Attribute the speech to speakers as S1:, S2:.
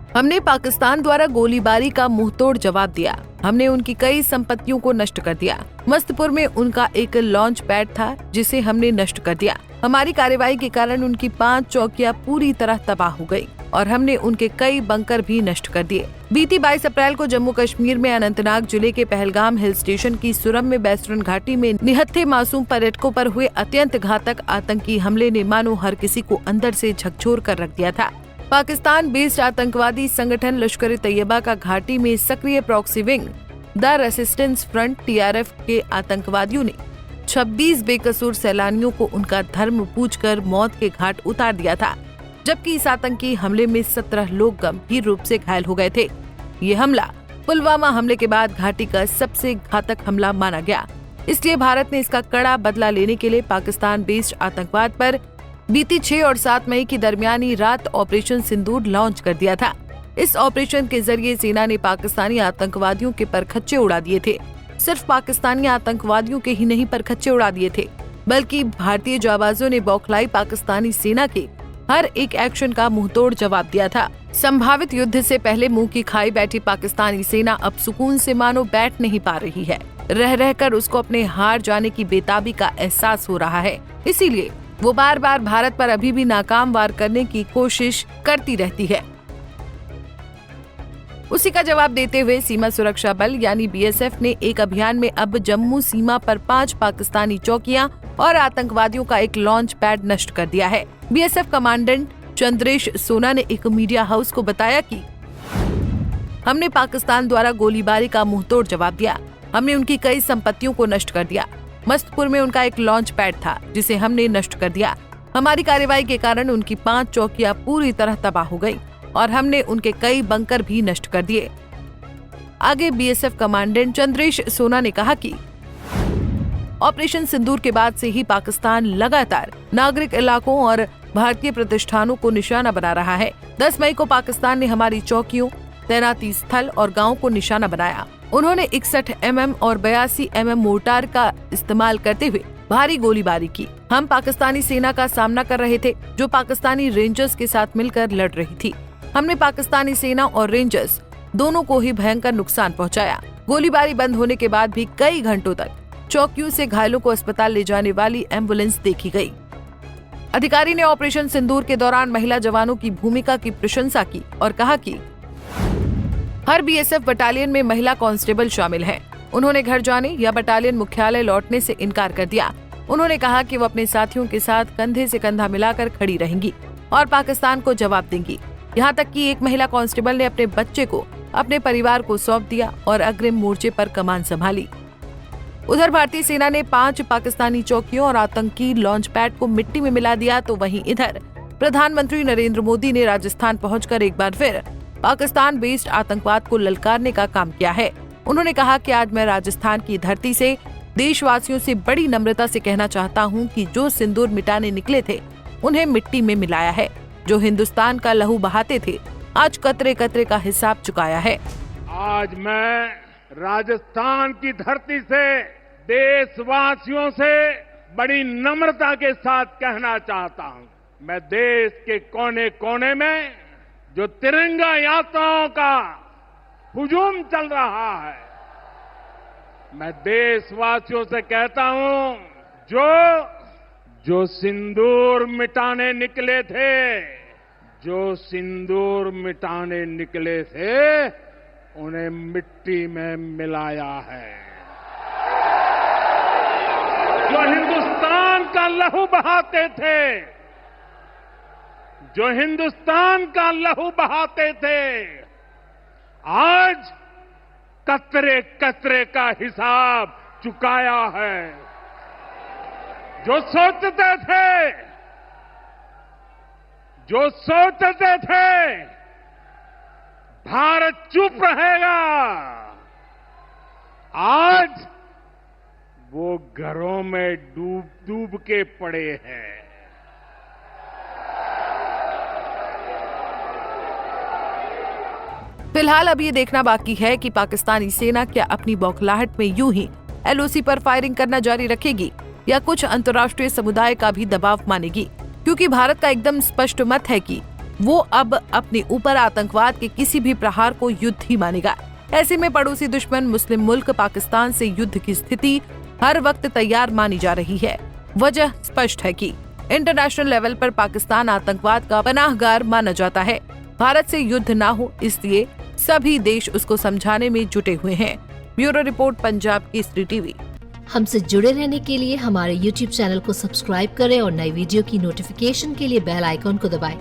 S1: हमने पाकिस्तान द्वारा गोलीबारी का मुंहतोड़ जवाब दिया। हमने उनकी कई संपत्तियों को नष्ट कर दिया। मस्तपुर में उनका एक लॉन्च पैड था जिसे हमने नष्ट कर दिया। हमारी कार्रवाई के कारण उनकी 5 चौकियां पूरी तरह तबाह हो गई और हमने उनके कई बंकर भी नष्ट कर दिए। बीती 22 अप्रैल को जम्मू कश्मीर में अनंतनाग जिले के पहलगाम हिल स्टेशन की सुरम्य बैसरन घाटी में निहत्थे मासूम पर्यटकों पर हुए अत्यंत घातक आतंकी हमले ने मानो हर किसी को अंदर से झकझोर कर रख दिया था। पाकिस्तान बेस्ड आतंकवादी संगठन लश्कर ए तैयबा का घाटी में सक्रिय proxy wing the resistance front TRF के आतंकवादियों ने 26 बेकसूर सैलानियों को उनका धर्म पूछकर मौत के घाट उतार दिया था, जबकि इस आतंकी हमले में 17 लोग गंभीर रूप से घायल हो गए थे। ये हमला पुलवामा हमले के बाद घाटी का सबसे घातक हमला माना गया। इसलिए भारत ने इसका कड़ा बदला लेने के लिए पाकिस्तान बेस्ड आतंकवाद पर बीती 6 और 7 मई की दरमियानी रात ऑपरेशन सिंदूर लॉन्च कर दिया था। इस ऑपरेशन के जरिए सेना ने पाकिस्तानी आतंकवादियों के परखच्चे उड़ा दिए थे। सिर्फ पाकिस्तानी आतंकवादियों के ही नहीं परखच्चे उड़ा दिए थे, बल्कि भारतीय जाबाजों ने बौखलाई पाकिस्तानी सेना के हर एक एक्शन का मुंहतोड़ जवाब दिया था। संभावित युद्ध से पहले मुंह की खाई बैठी पाकिस्तानी सेना अब सुकून से मानो बैठ नहीं पा रही है। रह रहकर उसको अपने हार जाने की बेताबी का एहसास हो रहा है। इसीलिए वो बार बार भारत पर अभी भी नाकाम वार करने की कोशिश करती रहती है। उसी का जवाब देते हुए सीमा सुरक्षा बल यानी BSF ने एक अभियान में अब जम्मू सीमा पर 5 पाकिस्तानी चौकियां और आतंकवादियों का एक लॉन्च पैड नष्ट कर दिया है। BSF कमांडेंट चंद्रेश सोना ने एक मीडिया हाउस को बताया कि हमने पाकिस्तान द्वारा गोलीबारी का मुंहतोड़ जवाब दिया। हमने उनकी कई संपत्तियों को नष्ट कर दिया। मस्तपुर में उनका एक लॉन्च पैड था जिसे हमने नष्ट कर दिया। हमारी कार्रवाई के कारण उनकी 5 चौकियां पूरी तरह तबाह हो गई और हमने उनके कई बंकर भी नष्ट कर दिए। आगे BSF कमांडेंट चंद्रेश सोना ने कहा कि ऑपरेशन सिंदूर के बाद से ही पाकिस्तान लगातार नागरिक इलाकों और भारतीय प्रतिष्ठानों को निशाना बना रहा है। 10 मई को पाकिस्तान ने हमारी चौकियों, तैनाती स्थल और गांवों को निशाना बनाया। उन्होंने 61 mm और 82 mm मोर्टार का इस्तेमाल करते हुए भारी गोलीबारी की। हम पाकिस्तानी सेना का सामना कर रहे थे जो पाकिस्तानी रेंजर्स के साथ मिलकर लड़ रही थी। हमने पाकिस्तानी सेना और रेंजर्स दोनों को ही भयंकर नुकसान पहुंचाया। गोलीबारी बंद होने के बाद भी कई घंटों तक चौकियों से घायलों को अस्पताल ले जाने वाली एम्बुलेंस देखी गई। अधिकारी ने ऑपरेशन सिंदूर के दौरान महिला जवानों की भूमिका की प्रशंसा की और कहा कि हर BSF बटालियन में महिला कांस्टेबल शामिल हैं। उन्होंने घर जाने या बटालियन मुख्यालय लौटने से इनकार कर दिया। उन्होंने कहा कि वो अपने साथियों के साथ कंधे से कंधा मिलाकर खड़ी रहेंगी और पाकिस्तान को जवाब देंगी। यहाँ तक कि एक महिला कांस्टेबल ने अपने बच्चे को अपने परिवार को सौंप दिया और अग्रिम मोर्चे पर कमान संभाली। उधर भारतीय सेना ने 5 पाकिस्तानी चौकियों और आतंकी लॉन्च पैड को मिट्टी में मिला दिया, तो वहीं इधर प्रधानमंत्री नरेंद्र मोदी ने राजस्थान पहुंचकर एक बार फिर पाकिस्तान बेस्ड आतंकवाद को ललकारने का काम किया है। उन्होंने कहा कि आज मैं राजस्थान की धरती से देशवासियों से बड़ी नम्रता से कहना चाहता हूं कि जो सिंदूर मिटाने निकले थे उन्हें मिट्टी में मिलाया है। जो हिंदुस्तान का लहू बहाते थे आज कतरे कतरे का हिसाब चुकाया है।
S2: आज मैं राजस्थान की धरती से देशवासियों से बड़ी नम्रता के साथ कहना चाहता हूं, मैं देश के कोने कोने में जो तिरंगा यात्राओं का हुजूम चल रहा है, मैं देशवासियों से कहता हूं जो सिंदूर मिटाने निकले थे, जो सिंदूर मिटाने निकले थे उन्हें मिट्टी में मिलाया है। जो हिंदुस्तान का लहू बहाते थे, जो हिंदुस्तान का लहू बहाते थे, आज कतरे कतरे का हिसाब चुकाया है। जो सोचते थे भारत चुप रहेगा, आज वो घरों में डूब डूब के पड़े हैं।
S1: फिलहाल अब ये देखना बाकी है कि पाकिस्तानी सेना क्या अपनी बौखलाहट में यूं ही LOC पर फायरिंग करना जारी रखेगी या कुछ अंतर्राष्ट्रीय समुदाय का भी दबाव मानेगी, क्योंकि भारत का एकदम स्पष्ट मत है कि वो अब अपने ऊपर आतंकवाद के किसी भी प्रहार को युद्ध ही मानेगा। ऐसे में पड़ोसी दुश्मन मुस्लिम मुल्क पाकिस्तान से युद्ध की स्थिति हर वक्त तैयार मानी जा रही है। वजह स्पष्ट है कि इंटरनेशनल लेवल पर पाकिस्तान आतंकवाद का पनाहगार माना जाता है। भारत से युद्ध ना हो इसलिए सभी देश उसको समझाने में जुटे हुए हैं। Bureau report, Punjab Kesari TV.
S3: हमसे जुड़े रहने के लिए हमारे YouTube चैनल को सब्सक्राइब करें और नई वीडियो की नोटिफिकेशन के लिए बेल आइकॉन को दबाएं।